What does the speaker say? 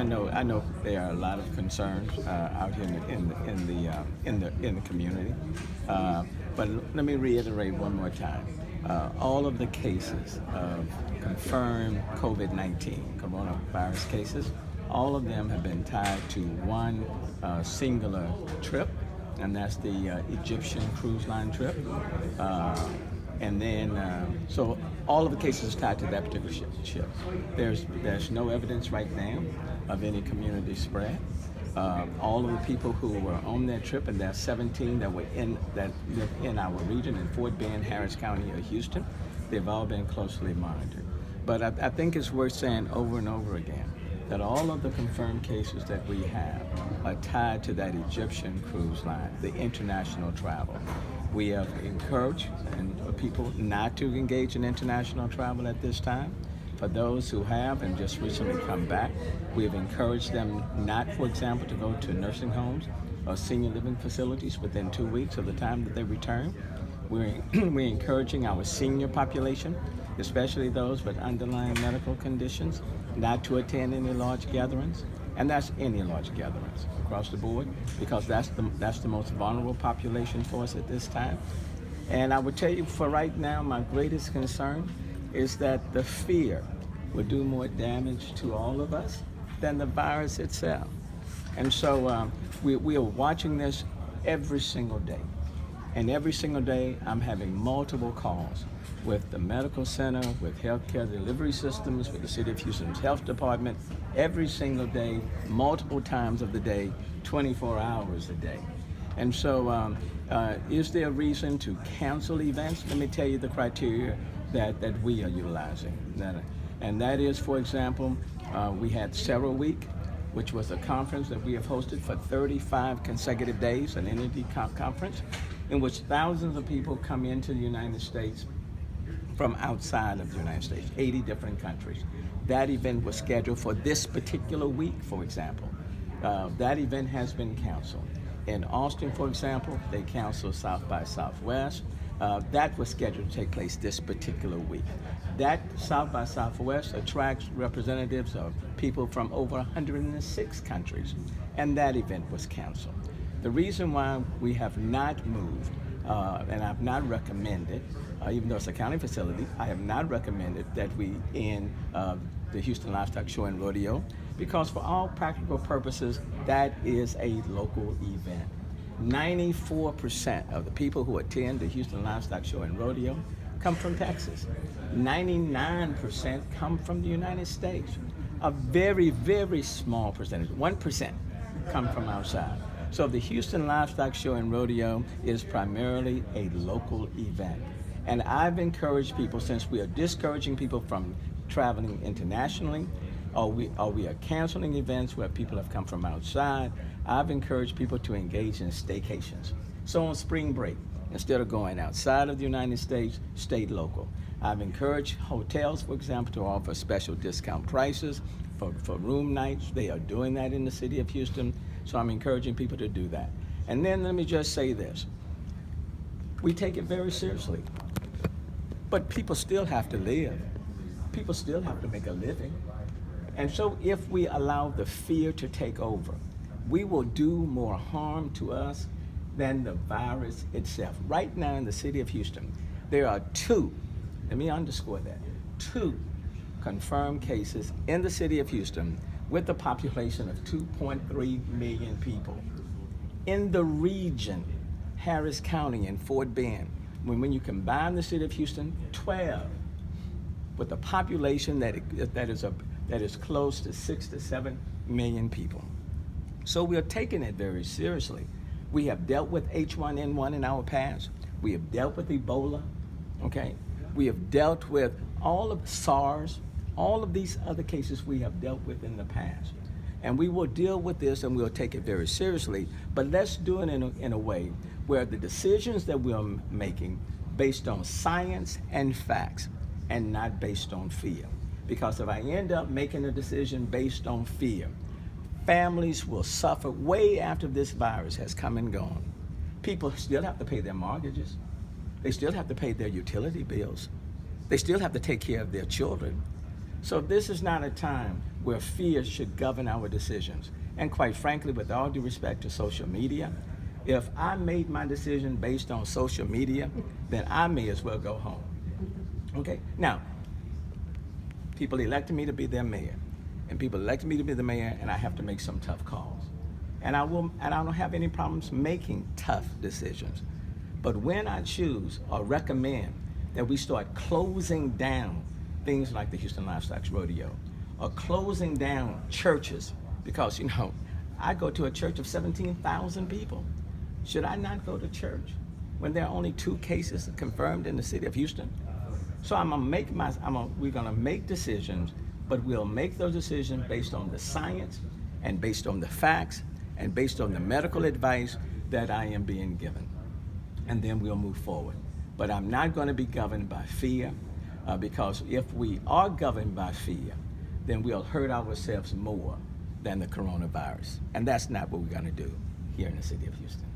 I know there are a lot of concerns out here in the community, uh, but let me reiterate one more time. All of the cases of confirmed COVID-19 coronavirus cases, all of them have been tied to one singular trip, and that's the Egyptian cruise line trip. Uh, and then, so all of the cases tied to that particular ship. There's no evidence right now of any community spread. All of the people who were on that trip, and there's 17 that live in our region in Fort Bend, Harris County, or Houston, they've all been closely monitored. But I think it's worth saying over and over again that all of the confirmed cases that we have are tied to that Egyptian cruise line, the international travel. We have encouraged people not to engage in international travel at this time. For those who have and just recently come back, we have encouraged them not, for example, to go to nursing homes or senior living facilities within 2 weeks of the time that they return. We're encouraging our senior population, especially those with underlying medical conditions, not to attend any large gatherings, and that's any large gatherings across the board, because that's the most vulnerable population for us at this time. And I would tell you, for right now, my greatest concern is that the fear will do more damage to all of us than the virus itself. And so we are watching this every single day. And every single day, I'm having multiple calls with the medical center, with healthcare delivery systems, with the City of Houston's health department, every single day, multiple times of the day, 24 hours a day. And so is there a reason to cancel events? Let me tell you the criteria that we are utilizing. And that is, for example, we had Several Week, which was a conference that we have hosted for 35 consecutive days, an energy conference, in which thousands of people come into the United States from outside of the United States, 80 different countries. That event was scheduled for this particular week, for example. That event has been canceled. In Austin, for example, they canceled South by Southwest. That was scheduled to take place this particular week. That South by Southwest attracts representatives of people from over 106 countries, and that event was canceled. The reason why we have not moved, and I've not recommended, even though it's a county facility, I have not recommended that we end the Houston Livestock Show and Rodeo, because for all practical purposes, that is a local event. 94% of the people who attend the Houston Livestock Show and Rodeo come from Texas. 99% come from the United States. A very, very small percentage, 1%, come from outside. So the Houston Livestock Show and Rodeo is primarily a local event. And I've encouraged people, since we are discouraging people from traveling internationally, or we are canceling events where people have come from outside, I've encouraged people to engage in staycations. So on spring break, instead of going outside of the United States, stay local. I've encouraged hotels, for example, to offer special discount prices for room nights. They are doing that in the city of Houston, so I'm encouraging people to do that. And then let me just say this. We take it very seriously, but people still have to live. People still have to make a living. And so if we allow the fear to take over, we will do more harm to us than the virus itself. Right now in the city of Houston, there are two, let me underscore that, two confirmed cases in the city of Houston with a population of 2.3 million people. In the region, Harris County and Fort Bend, when you combine the city of Houston, 12, with a population that is close to 6 to 7 million people. So we are taking it very seriously. We have dealt with H1N1 in our past. We have dealt with Ebola, okay? We have dealt with all of SARS, all of these other cases we have dealt with in the past. And we will deal with this and we'll take it very seriously, but let's do it in a way where the decisions that we are making based on science and facts and not based on fear. Because if I end up making a decision based on fear, families will suffer way after this virus has come and gone. People still have to pay their mortgages. They still have to pay their utility bills. They still have to take care of their children. So this is not a time where fear should govern our decisions. And quite frankly, with all due respect to social media, if I made my decision based on social media, then I may as well go home. Okay? Now, people elected me to be their mayor, and people elected me to be the mayor, and I have to make some tough calls. And I don't have any problems making tough decisions. But when I choose or recommend that we start closing down things like the Houston Livestock Rodeo, or closing down churches, because, I go to a church of 17,000 people. Should I not go to church when there are only 2 cases confirmed in the city of Houston? So we're gonna make decisions, but we'll make those decisions based on the science and based on the facts and based on the medical advice that I am being given. And then we'll move forward. But I'm not gonna be governed by fear, because if we are governed by fear, then we'll hurt ourselves more than the coronavirus. And that's not what we're gonna do here in the city of Houston.